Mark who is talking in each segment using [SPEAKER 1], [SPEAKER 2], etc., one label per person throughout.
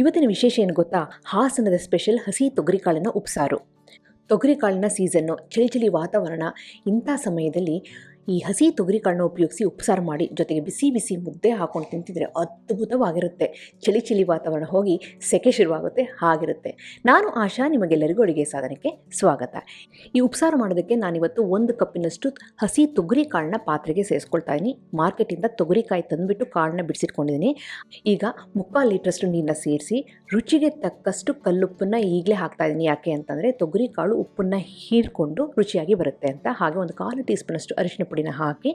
[SPEAKER 1] ಇವತ್ತಿನ ವಿಶೇಷ ಏನು ಗೊತ್ತಾ? ಹಾಸನದ ಸ್ಪೆಷಲ್ ಹಸಿ ತೊಗರಿಕಾಳಿನ ಉಪ್ಸಾರು. ತೊಗರಿಕಾಳಿನ ಸೀಸನ್ನು, ಚಳಿ ವಾತಾವರಣ. ಇಂಥ ಸಮಯದಲ್ಲಿ ಈ ಹಸಿ ತೊಗರಿಕಾಳನ್ನ ಉಪಯೋಗಿಸಿ ಉಪ್ಸಾರು ಮಾಡಿ ಜೊತೆಗೆ ಬಿಸಿ ಬಿಸಿ ಮುದ್ದೆ ಹಾಕೊಂಡು ತಿಂತಿದ್ರೆ ಅದ್ಭುತವಾಗಿರುತ್ತೆ. ಚಳಿ ವಾತಾವರಣ ಹೋಗಿ ಸೆಕೆ ಶುರುವಾಗುತ್ತೆ, ಹಾಗಿರುತ್ತೆ. ನಾನು ಆಶಾ, ನಿಮಗೆಲ್ಲರಿಗೂ ಅಡುಗೆ ಸಾಧನಕ್ಕೆ ಸ್ವಾಗತ. ಈ ಉಪ್ಸಾರು ಮಾಡೋದಕ್ಕೆ ನಾನಿವತ್ತು 1 ಕಪ್ಪಿನಷ್ಟು ಹಸಿ ತೊಗರಿಕಾಳನ್ನ ಪಾತ್ರೆಗೆ ಸೇರಿಸ್ಕೊಳ್ತಾ ಇದ್ದೀನಿ. ಮಾರ್ಕೆಟಿಂದ ತೊಗರಿಕಾಯಿ ತಂದುಬಿಟ್ಟು ಕಾಳನ್ನ ಬಿಡಿಸಿಟ್ಕೊಂಡಿದ್ದೀನಿ. ಈಗ 3/4 ಲೀಟ್ರಷ್ಟು ನೀರನ್ನ ಸೇರಿಸಿ ರುಚಿಗೆ ತಕ್ಕಷ್ಟು ಕಲ್ಲುಪ್ಪನ್ನು ಈಗಲೇ ಹಾಕ್ತಾಯಿದ್ದೀನಿ. ಯಾಕೆ ಅಂತಂದರೆ ತೊಗರಿಕಾಳು ಉಪ್ಪನ್ನು ಹೀರ್ಕೊಂಡು ರುಚಿಯಾಗಿ ಬರುತ್ತೆ ಅಂತ. ಹಾಗೆ 1/4 ಟೀ ಸ್ಪೂನಷ್ಟು ಅರಿಶಿನ ಪುಡಿನ ಹಾಕಿ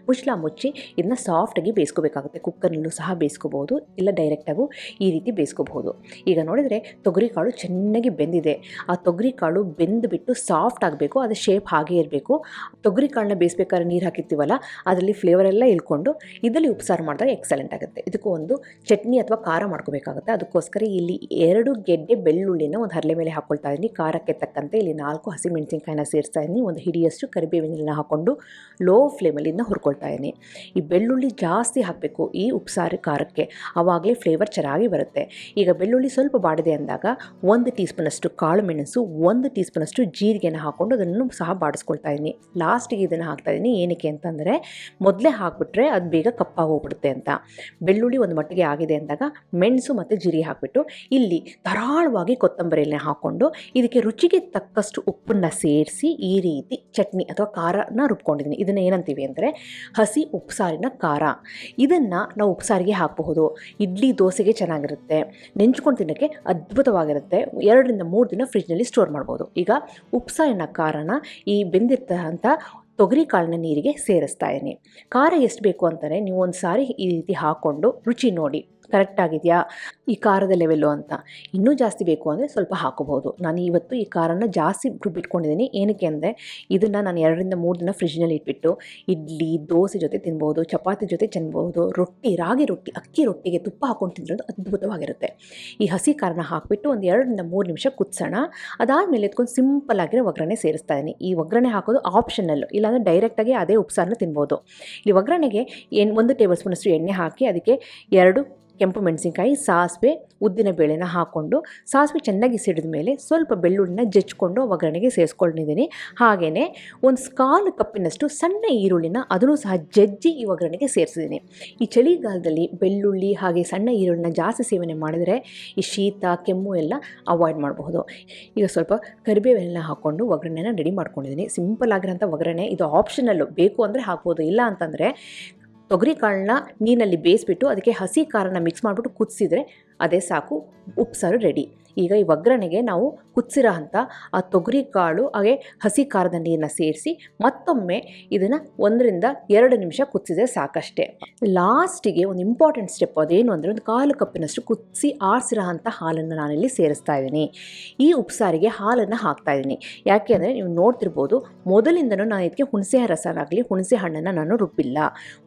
[SPEAKER 1] ಮುಚ್ಚಳ ಮುಚ್ಚಿ ಇದನ್ನ ಸಾಫ್ಟಾಗಿ ಬೇಯಿಸ್ಕೋಬೇಕಾಗುತ್ತೆ. ಕುಕ್ಕರ್ನಲ್ಲೂ ಸಹ ಬೇಯಿಸ್ಕೋಬಹುದು, ಇಲ್ಲ ಡೈರೆಕ್ಟಾಗೂ ಈ ರೀತಿ ಬೇಯಿಸ್ಕೋಬಹುದು. ಈಗ ನೋಡಿದರೆ ತೊಗರಿಕಾಳು ಚೆನ್ನಾಗಿ ಬೆಂದಿದೆ. ಆ ತೊಗರಿಕಾಳು ಬೆಂದುಬಿಟ್ಟು ಸಾಫ್ಟ್ ಆಗಬೇಕು, ಅದು ಶೇಪ್ ಹಾಗೇ ಇರಬೇಕು. ತೊಗರಿಕಾಳನ್ನ ಬೇಯಿಸ್ಬೇಕಾದ್ರೆ ನೀರು ಹಾಕಿರ್ತೀವಲ್ಲ, ಅದರಲ್ಲಿ ಫ್ಲೇವರ್ ಎಲ್ಲ ಇಳ್ಕೊಂಡು ಇದರಲ್ಲಿ ಉಪ್ಸಾರು ಮಾಡಿದಾಗ ಎಕ್ಸಲೆಂಟ್ ಆಗುತ್ತೆ. ಇದಕ್ಕೂ ಒಂದು ಚಟ್ನಿ ಅಥವಾ ಖಾರ ಮಾಡ್ಕೋಬೇಕಾಗುತ್ತೆ. ಅದಕ್ಕೋಸ್ಕರ ಇಲ್ಲಿ 2 ಗೆಡ್ಡೆ ಬೆಳ್ಳುಳ್ಳಿನ ಒಂದು ಹರಳೆ ಮೇಲೆ ಹಾಕ್ಕೊಳ್ತಾ ಇದ್ದೀನಿ. ಖಾರಕ್ಕೆ ತಕ್ಕಂತೆ ಇಲ್ಲಿ 4 ಹಸಿಮೆಣಸಿನ್ಕಾಯಿನ ಸೇರಿಸ್ತಾ ಇದ್ದೀನಿ. 1 ಹಿಡಿಯಷ್ಟು ಕರಿಬೇವಿನ ಹಾಕ್ಕೊಂಡು ಲೋ ಫ್ಲೇಮಲ್ಲಿ ಇದನ್ನ ಹುರ್ಕೊಳ್ತಾ ಇದ್ದೀನಿ. ಈ ಬೆಳ್ಳುಳ್ಳಿ ಜಾಸ್ತಿ ಹಾಕಬೇಕು ಈ ಉಪ್ಸಾರು ಖಾರಕ್ಕೆ, ಆವಾಗಲೇ ಫ್ಲೇವರ್ ಚೆನ್ನಾಗಿ ಬರುತ್ತೆ. ಈಗ ಬೆಳ್ಳುಳ್ಳಿ ಸ್ವಲ್ಪ ಬಾಡಿದೆ ಅಂದಾಗ 1 ಟೀ ಸ್ಪೂನಷ್ಟು ಕಾಳು ಮೆಣಸು, 1 ಟೀ ಸ್ಪೂನಷ್ಟು ಜೀರಿಗೆನ ಹಾಕ್ಕೊಂಡು ಅದನ್ನು ಸಹ ಬಾಡಿಸ್ಕೊಳ್ತಾ ಇದ್ದೀನಿ. ಲಾಸ್ಟಿಗೆ ಇದನ್ನು ಹಾಕ್ತಾ ಇದ್ದೀನಿ. ಏನಕ್ಕೆ ಅಂತಂದರೆ ಮೊದಲೇ ಹಾಕಿಬಿಟ್ರೆ ಅದು ಬೇಗ ಕಪ್ಪಾಗಿ ಹೋಗ್ಬಿಡುತ್ತೆ ಅಂತ. ಬೆಳ್ಳುಳ್ಳಿ ಒಂದು ಮಟ್ಟಿಗೆ ಆಗಿದೆ ಅಂದಾಗ ಮೆಣಸು ಮತ್ತು ಜೀರಿಗೆ ಹಾಕಿಬಿಟ್ಟು ಇಲ್ಲಿ ಧಾರಾಳವಾಗಿ ಕೊತ್ತಂಬರಿ ಎಲೆ ಹಾಕ್ಕೊಂಡು ಇದಕ್ಕೆ ರುಚಿಗೆ ತಕ್ಕಷ್ಟು ಉಪ್ಪನ್ನು ಸೇರಿಸಿ ಈ ರೀತಿ ಚಟ್ನಿ ಅಥವಾ ಖಾರನ ರುಬ್ಕೊಂಡಿದ್ದೀನಿ. ಇದನ್ನು ಏನಂತೀವಿ ಅಂದರೆ ಹಸಿ ಉಪ್ಸಾರಿನ ಖಾರ. ಇದನ್ನು ನಾವು ಉಪ್ಸಾರಿಗೆ ಹಾಕಬಹುದು, ಇಡ್ಲಿ ದೋಸೆಗೆ ಚೆನ್ನಾಗಿರುತ್ತೆ, ನೆಂಚ್ಕೊಂಡು ತಿನ್ನೋಕ್ಕೆ ಅದ್ಭುತವಾಗಿರುತ್ತೆ. 2 ರಿಂದ 3 ದಿನ ಫ್ರಿಜ್ನಲ್ಲಿ ಸ್ಟೋರ್ ಮಾಡ್ಬೋದು. ಈಗ ಉಪ್ಸಾರಿನ ಖಾರನ ಈ ಬೆಂದಿರ್ತಂಥ ತೊಗರಿಕಾಳಿನ ನೀರಿಗೆ ಸೇರಿಸ್ತಾ ಇದ್ದೀನಿ. ಖಾರ ಎಷ್ಟು ಬೇಕು ಅಂತಾರೆ ನೀವು ಒಂದು ಸಾರಿ ಈ ರೀತಿ ಹಾಕ್ಕೊಂಡು ರುಚಿ ನೋಡಿ ಕರೆಕ್ಟ್ ಆಗಿದೆಯಾ ಈ ಖಾರದ ಲೆವೆಲ್ಲು ಅಂತ. ಇನ್ನೂ ಜಾಸ್ತಿ ಬೇಕು ಅಂದರೆ ಸ್ವಲ್ಪ ಹಾಕೋಬಹುದು. ನಾನು ಇವತ್ತು ಈ ಖಾರನ ಜಾಸ್ತಿ ರುಬ್ಬಿಟ್ಕೊಂಡಿದ್ದೀನಿ. ಏನಕ್ಕೆ ಅಂದರೆ ಇದನ್ನು ನಾನು 2 ರಿಂದ 3 ದಿನ ಫ್ರಿಜ್ನಲ್ಲಿ ಇಟ್ಬಿಟ್ಟು ಇಡ್ಲಿ ದೋಸೆ ಜೊತೆ ತಿನ್ಬೋದು, ಚಪಾತಿ ಜೊತೆ ತಿನ್ಬೋದು, ರೊಟ್ಟಿ, ರಾಗಿ ರೊಟ್ಟಿ, ಅಕ್ಕಿ ರೊಟ್ಟಿಗೆ ತುಪ್ಪ ಹಾಕ್ಕೊಂಡು ತಿನ್ನೋದು ಅದ್ಭುತವಾಗಿರುತ್ತೆ. ಈ ಹಸಿ ಖಾರನ ಹಾಕಿಬಿಟ್ಟು ಒಂದು 2 ರಿಂದ 3 ನಿಮಿಷ ಕುದಿಸೋಣ. ಅದಾದಮೇಲೆ ಎತ್ಕೊಂಡು ಸಿಂಪಲ್ ಆಗಿರೋ ಒಗ್ಗರಣೆ ಸೇರಿಸ್ತಾ ಇದ್ದೀನಿ. ಈ ಒಗ್ಗರಣೆ ಹಾಕೋದು ಆಪ್ಷನಲ್ಲು, ಇಲ್ಲಾಂದರೆ ಡೈರೆಕ್ಟಾಗಿ ಅದೇ ಉಪ್ಸಾರನ್ನ ತಿನ್ಬೋದು. ಈ ಒಗ್ಗರಣೆಗೆ 1 ಟೇಬಲ್ ಸ್ಪೂನಷ್ಟು ಎಣ್ಣೆ ಹಾಕಿ ಅದಕ್ಕೆ 2 ಕೆಂಪು ಮೆಣಸಿನ್ಕಾಯಿ, ಸಾಸಿವೆ, ಉದ್ದಿನ ಬೇಳೆನ ಹಾಕ್ಕೊಂಡು ಸಾಸಿವೆ ಚೆನ್ನಾಗಿ ಸಿಡಿದ ಮೇಲೆ ಸ್ವಲ್ಪ ಬೆಳ್ಳುಳ್ಳಿನ ಜಜ್ಜಿಕೊಂಡು ಒಗ್ಗರಣೆಗೆ ಸೇರಿಸ್ಕೊಂಡಿದ್ದೀನಿ. ಹಾಗೆಯೇ 1/4 ಕಪ್ಪಿನಷ್ಟು ಸಣ್ಣ ಈರುಳ್ಳಿನ ಅದನ್ನು ಸಹ ಜಜ್ಜಿ ಈ ಒಗ್ಗರಣೆಗೆ ಸೇರಿಸಿದ್ದೀನಿ. ಈ ಚಳಿಗಾಲದಲ್ಲಿ ಬೆಳ್ಳುಳ್ಳಿ ಹಾಗೆ ಸಣ್ಣ ಈರುಳ್ಳಿನ ಜಾಸ್ತಿ ಸೇವನೆ ಮಾಡಿದರೆ ಈ ಶೀತ ಕೆಮ್ಮು ಎಲ್ಲ ಅವಾಯ್ಡ್ ಮಾಡಬಹುದು. ಈಗ ಸ್ವಲ್ಪ ಕರಿಬೇವೆಲ್ಲ ಹಾಕ್ಕೊಂಡು ಒಗ್ಗರಣೆನ ರೆಡಿ ಮಾಡ್ಕೊಂಡಿದ್ದೀನಿ. ಸಿಂಪಲ್ ಆಗಿರೋಂಥ ಒಗ್ಗರಣೆ, ಇದು ಆಪ್ಷನಲ್ಲು, ಬೇಕು ಅಂದರೆ ಹಾಕ್ಬೋದು, ಇಲ್ಲ ಅಂತಂದರೆ ತೊಗರಿಕಾಳನ್ನ ನೀರಿನಲ್ಲಿ ಬೇಯಿಸ್ಬಿಟ್ಟು ಅದಕ್ಕೆ ಹಸಿ ಖಾರನ ಮಿಕ್ಸ್ ಮಾಡಿಬಿಟ್ಟು ಕುದಿಸಿದ್ರೆ ಅದೇ ಸಾಕು, ಉಪ್ಸಾರು ರೆಡಿ. ಈಗ ಈ ಒಗ್ಗರಣೆಗೆ ನಾವು ಕುದಿಸಿರೋ ಅಂಥ ಆ ತೊಗರಿಕಾಳು ಹಾಗೆ ಹಸಿ ಖಾರದ ನೀರನ್ನ ಸೇರಿಸಿ ಮತ್ತೊಮ್ಮೆ ಇದನ್ನು 1 ರಿಂದ 2 ನಿಮಿಷ ಕುದಿಸಿದ್ರೆ ಸಾಕಷ್ಟೇ. ಲಾಸ್ಟಿಗೆ ಒಂದು ಇಂಪಾರ್ಟೆಂಟ್ ಸ್ಟೆಪ್, ಅದೇನು ಅಂದರೆ 1/4 ಕಪ್ಪಿನಷ್ಟು ಕುದಿಸಿ ಆರಿಸಿರೋ ಅಂಥ ಹಾಲನ್ನು ನಾನಿಲ್ಲಿ ಸೇರಿಸ್ತಾ ಇದ್ದೀನಿ. ಈ ಉಪ್ಸಾರಿಗೆ ಹಾಲನ್ನು ಹಾಕ್ತಾ ಇದ್ದೀನಿ. ಯಾಕೆ ಅಂದರೆ ನೀವು ನೋಡ್ತಿರ್ಬೋದು, ಮೊದಲಿಂದನೂ ನಾನು ಇದಕ್ಕೆ ಹುಣಸೆ ರಸನಾಗಲಿ ಹುಣಸೆ ಹಣ್ಣನ್ನು ನಾನು ರುಬ್ಬಿಲ್ಲ.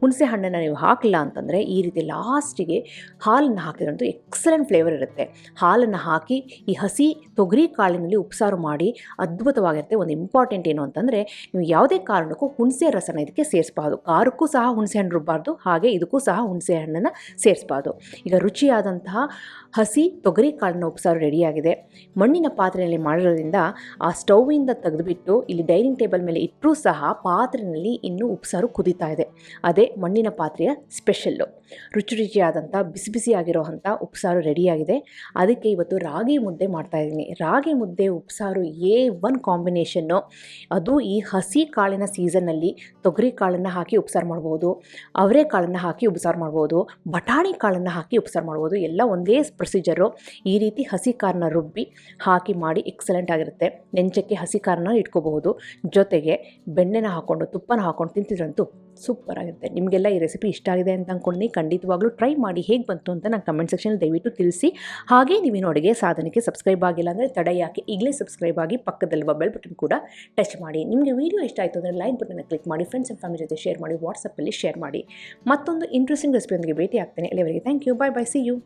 [SPEAKER 1] ಹುಣಸೆ ಹಣ್ಣನ್ನು ನೀವು ಹಾಕಿಲ್ಲ ಅಂತಂದರೆ ಈ ರೀತಿ ಲಾಸ್ಟಿಗೆ ಹಾಲನ್ನು ಹಾಕಿದ್ರಂತೂ ಎಕ್ಸಲೆಂಟ್ ಫ್ಲೇವರ್ ಇರುತ್ತೆ. ಹಾಲನ್ನು ಹಾಕಿ ಈ ಹಸಿ ತೊಗರಿ ಕಾಳಿನಲ್ಲಿ ಉಪ್ಸಾರು ಮಾಡಿ ಅದ್ಭುತವಾಗಿರುತ್ತೆ. ಒಂದು ಇಂಪಾರ್ಟೆಂಟ್ ಏನು ಅಂತಂದರೆ ನೀವು ಯಾವುದೇ ಕಾರಣಕ್ಕೂ ಹುಣಸೆ ರಸನ ಇದಕ್ಕೆ ಸೇರಿಸಬಾರ್ದು. ಖಾರಕ್ಕೂ ಸಹ ಹುಣಸೆ ಹಣ್ಣು ರುಬ್ಬಾರ್ದು, ಹಾಗೆ ಇದಕ್ಕೂ ಸಹ ಹುಣಸೆ ಹಣ್ಣನ್ನು ಸೇರಿಸಬಾರ್ದು. ಈಗ ರುಚಿಯಾದಂತಹ ಹಸಿ ತೊಗರಿ ಕಾಳಿನ ಉಪ್ಸಾರು ರೆಡಿಯಾಗಿದೆ. ಮಣ್ಣಿನ ಪಾತ್ರೆಯಲ್ಲಿ ಮಾಡಿರೋದ್ರಿಂದ ಆ ಸ್ಟೌವಿಂದ ತೆಗೆದುಬಿಟ್ಟು ಇಲ್ಲಿ ಡೈನಿಂಗ್ ಟೇಬಲ್ ಮೇಲೆ ಇಟ್ಟರೂ ಸಹ ಪಾತ್ರೆಯಲ್ಲಿ ಇನ್ನೂ ಉಪ್ಸಾರು ಕುದೀತಾ ಇದೆ. ಅದೇ ಮಣ್ಣಿನ ಪಾತ್ರೆಯ ಸ್ಪೆಷಲ್ಲು. ರುಚಿಯಾದಂಥ ಬಿಸಿ ಬಿಸಿ ಆಗಿರೋ ಅಂಥ ಉಪ್ಸಾರು ರೆಡಿಯಾಗಿದೆ. ಅದಕ್ಕೆ ಇವತ್ತು ರಾಗಿ ಮುದ್ದೆ ಮಾಡ್ತಾಯಿದ್ದೀನಿ. ರಾಗಿ ಮುದ್ದೆ ಉಪ್ಸಾರು A1 ಕಾಂಬಿನೇಷನ್ನು. ಅದು ಈ ಹಸಿ ಕಾಳಿನ ಸೀಸನ್ನಲ್ಲಿ ತೊಗರಿ ಕಾಳನ್ನು ಹಾಕಿ ಉಪ್ಸಾರು ಮಾಡ್ಬೋದು, ಅವರೆಕಾಳನ್ನು ಹಾಕಿ ಉಪ್ಸಾರು ಮಾಡ್ಬೋದು, ಬಟಾಣಿ ಕಾಳನ್ನು ಹಾಕಿ ಉಪ್ಸಾರು ಮಾಡ್ಬೋದು. ಎಲ್ಲ ಒಂದೇ ಪ್ರೊಸೀಜರು. ಈ ರೀತಿ ಹಸಿ ಖಾರನ ರುಬ್ಬಿ ಹಾಕಿ ಮಾಡಿ ಎಕ್ಸಲೆಂಟ್ ಆಗಿರುತ್ತೆ. ನೆಂಚಕ್ಕೆ ಹಸಿ ಖಾರನ ಇಟ್ಕೋಬಹುದು, ಜೊತೆಗೆ ಬೆಣ್ಣೆನ ಹಾಕ್ಕೊಂಡು ತುಪ್ಪನ ಹಾಕ್ಕೊಂಡು ತಿಂತಿದ್ರಂತೂ ಸೂಪರ್ ಆಗಿರುತ್ತೆ. ನಿಮಗೆಲ್ಲ ಈ ರೆಸಿಪಿ ಇಷ್ಟ ಆಗಿದೆ ಅಂತ ಅಂದ್ಕೊಂಡು ಖಂಡಿತವಾಗ್ಲೂ ಟ್ರೈ ಮಾಡಿ. ಹೇಗೆ ಬಂತು ಅಂತ ನಾನು ಕಮೆಂಟ್ ಸೆಕ್ಷನಲ್ಲಿ ದಯವಿಟ್ಟು ತಿಳಿಸಿ. ಹಾಗೆ ನೀವೇನು ಅಡುಗೆ ಸಾಧನಕ್ಕೆ ಸಬ್ಸ್ಕ್ರೈಬ್ ಆಗಿಲ್ಲ ಅಂದರೆ ತಡೆ ಯಾಕೆ, ಈಗಲೇ ಸಬ್ಸ್ಕ್ರೈಬ್ ಆಗಿ ಪಕ್ಕದಲ್ಲಿ ಬೆಲ್ ಬಟನ್ ಕೂಡ ಟಚ್ ಮಾಡಿ. ನಿಮಗೆ ವಿಡಿಯೋ ಇಷ್ಟ ಆಯಿತು ಅಂದರೆ ಲೈಕ್ ಬಟನ್ನ ಕ್ಲಿಕ್ ಮಾಡಿ, ಫ್ರೆಂಡ್ಸ್ ಆ್ಯಂಡ್ ಫ್ಯಾಮಿಲಿ ಜೊತೆ ಶೇರ್ ಮಾಡಿ, ವಾಟ್ಸಪ್ಪಲ್ಲಿ ಶೇರ್ ಮಾಡಿ. ಮತ್ತೊಂದು ಇಂಟ್ರೆಸ್ಟಿಂಗ್ ರೆಸಿಪಿಯೊಂದಿಗೆ ಭೇಟಿ ಆಗ್ತೇನೆ. ಅಲ್ಲಿವರೆಗೆ thank you, bye bye, see you.